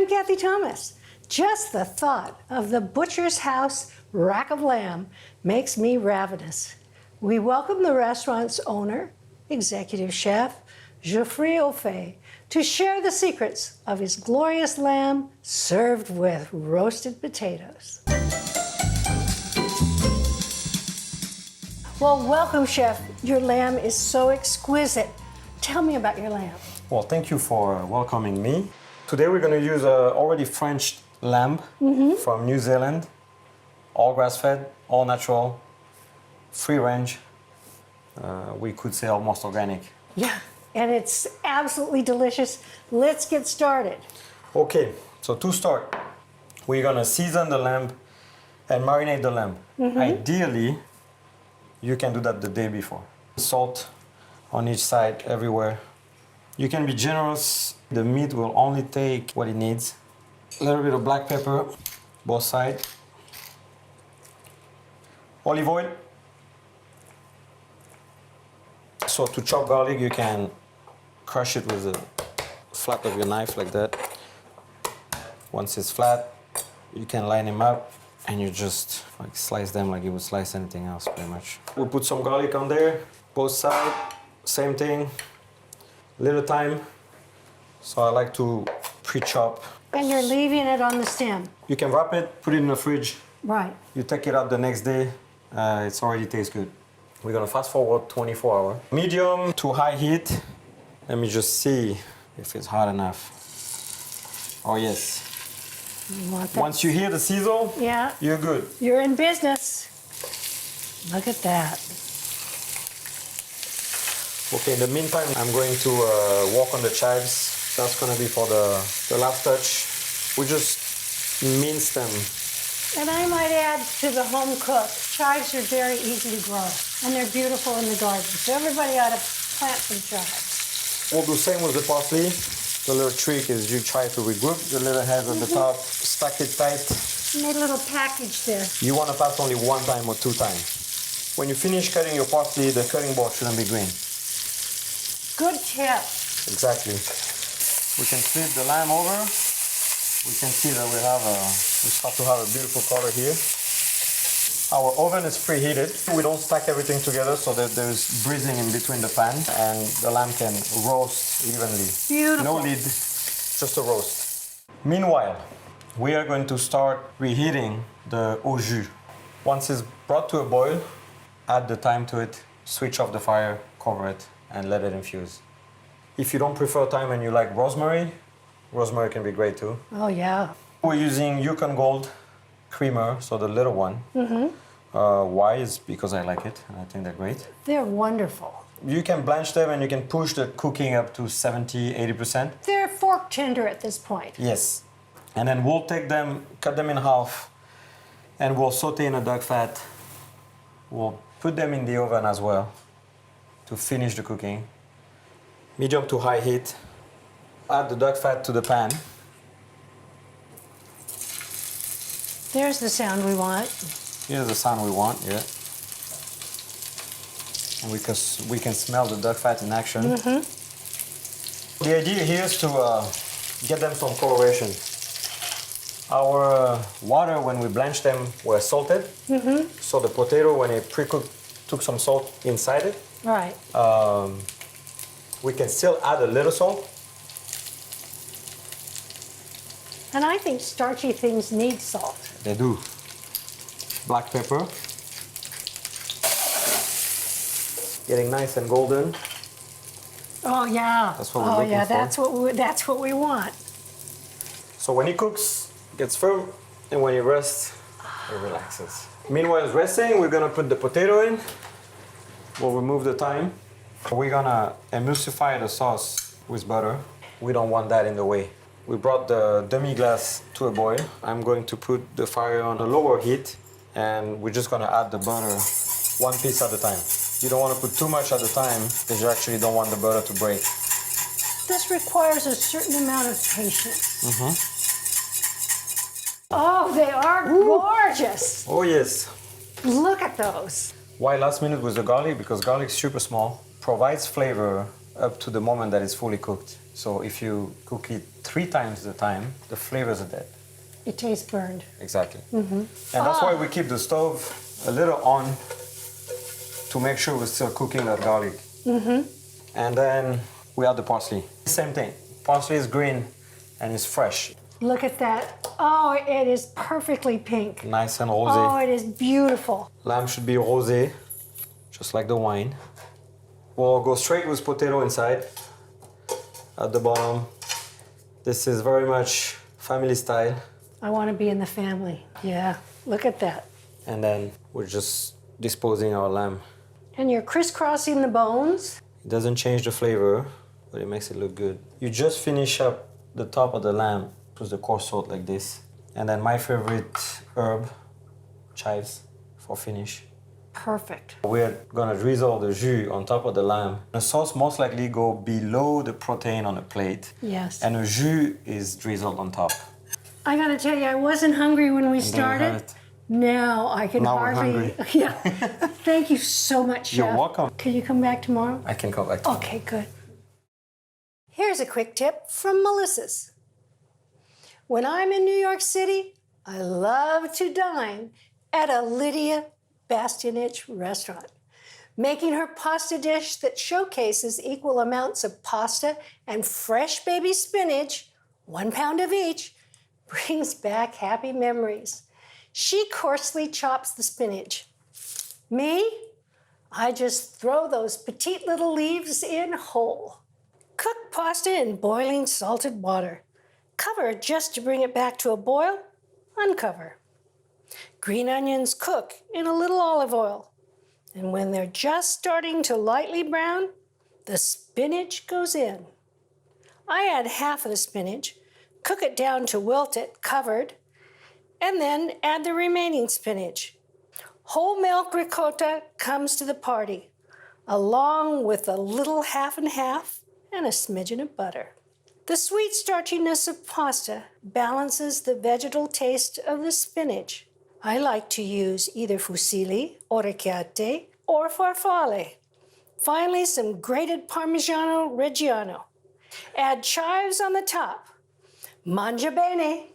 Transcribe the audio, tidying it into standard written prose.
I'm Cathy Thomas. Just the thought of the butcher's house rack of lamb makes me ravenous. We welcome the restaurant's owner, executive chef, Jeoffrey Offer, to share the secrets of his glorious lamb served with roasted potatoes. Well, welcome, Chef. Your lamb is so exquisite. Tell me about your lamb. Well, thank you for welcoming me. Today we're going to use already French lamb from New Zealand, all grass-fed, all natural, free range. We could say almost organic. Yeah, and it's absolutely delicious. Let's get started. Okay, so to start, we're going to season the lamb and marinate the lamb. Ideally, you can do that the day before. Salt on each side, everywhere. You can be generous. The meat will only take what it needs. A little bit of black pepper, both sides. Olive oil. So to chop garlic, you can crush it with the flat of your knife like that. Once it's flat, you can line them up and you just like slice them like you would slice anything else pretty much. We'll put some garlic on there, both sides, same thing. Little time, so I like to pre-chop. And you're leaving it on the stem. You can wrap it, put it in the fridge. Right. You take it out the next day, it's already tastes good. We're gonna fast forward 24 hours. Medium to high heat. Let me just see if it's hot enough. Oh yes. You want that? Once you hear the sizzle, Yeah. you're good. You're in business. Look at that. Okay, in the meantime, I'm going to walk on the chives. That's gonna be for the last touch. We just mince them. And I might add to the home cook, chives are very easy to grow, and they're beautiful in the garden. So everybody ought to plant some chives. We'll do the same with the parsley. The little trick is you try to regroup the little heads at the top, stack it tight. Made a little package there. You want to pass only one time or two times. When you finish cutting your parsley, the cutting board shouldn't be green. Good tip. Exactly. We can flip the lamb over. We can see that we start to have a beautiful color here. Our oven is preheated. We don't stack everything together so that there's breathing in between the pan and the lamb can roast evenly. Beautiful. No lid, just a roast. Meanwhile, we are going to start reheating the au jus. Once it's brought to a boil, add the thyme to it, switch off the fire, cover it, and let it infuse. If you don't prefer thyme and you like rosemary, rosemary can be great too. Oh, yeah. We're using Yukon Gold creamer, so the little one. Why is because I like it, and I think they're great. They're wonderful. You can blanch them and you can push the cooking up to 70–80%. They're fork tender at this point. Yes. And then we'll take them, cut them in half, and we'll saute in a duck fat. We'll put them in the oven as well to finish the cooking. Medium to high heat. Add the duck fat to the pan. There's the sound we want. Here's the sound we want, yeah. And we can smell the duck fat in action. The idea here is to get them some coloration. Our water, when we blanched them, were salted. So the potato, when it pre-cooked, took some salt inside it. Right. We can still add a little salt. And I think starchy things need salt. They do. Black pepper. Getting nice and golden. Oh, yeah. That's what we're looking for. That's what we want. So when it cooks, it gets firm, and when it rests, it relaxes. Meanwhile, it's resting, we're gonna put the potato in. We'll remove the thyme. We're gonna emulsify the sauce with butter. We don't want that in the way. We brought the demi-glace to a boil. I'm going to put the fire on a lower heat, and we're just gonna add the butter one piece at a time. You don't want to put too much at a time because you actually don't want the butter to break. This requires a certain amount of patience. Oh, they are gorgeous. Oh yes. Look at those. Why last minute with the garlic? Because garlic's super small, provides flavor up to the moment that it's fully cooked. So if you cook it 3 times the time, the flavors are dead. It tastes burned. Exactly. And that's why we keep the stove a little on to make sure we're still cooking that garlic. And then we add the parsley. Same thing. Parsley is green and it's fresh. Look at that. Oh, it is perfectly pink. Nice and rosé. Oh, it is beautiful. Lamb should be rosé, just like the wine. We'll go straight with potato inside. At the bottom. This is very much family style. I want to be in the family. Yeah, look at that. And then we're just disposing our lamb. And you're crisscrossing the bones. It doesn't change the flavor, but it makes it look good. You just finish up the top of the lamb with the coarse salt like this. And then my favorite herb, chives, for finish. Perfect. We're gonna drizzle the jus on top of the lamb. The sauce most likely go below the protein on the plate. Yes. And the jus is drizzled on top. I gotta tell you, I wasn't hungry when we And there you have started. it. Now I can Now we're hardly. hungry. Yeah. Thank you so much, Chef. You're welcome. Can you come back tomorrow? I can come back to Okay, good. Here's a quick tip from Melissa's. When I'm in New York City, I love to dine at a Lydia Bastianich restaurant. Making her pasta dish that showcases equal amounts of pasta and fresh baby spinach, 1 pound of each, brings back happy memories. She coarsely chops the spinach. Me? I just throw those petite little leaves in whole. Cook pasta in boiling salted water. Cover just to bring it back to a boil. Uncover. Green onions cook in a little olive oil. And when they're just starting to lightly brown, the spinach goes in. I add half of the spinach, cook it down to wilt it, covered, and then add the remaining spinach. Whole milk ricotta comes to the party, along with a little half and half and a smidgen of butter. The sweet starchiness of pasta balances the vegetal taste of the spinach. I like to use either fusilli, orecchiette, or farfalle. Finally, some grated Parmigiano Reggiano. Add chives on the top. Mangia bene.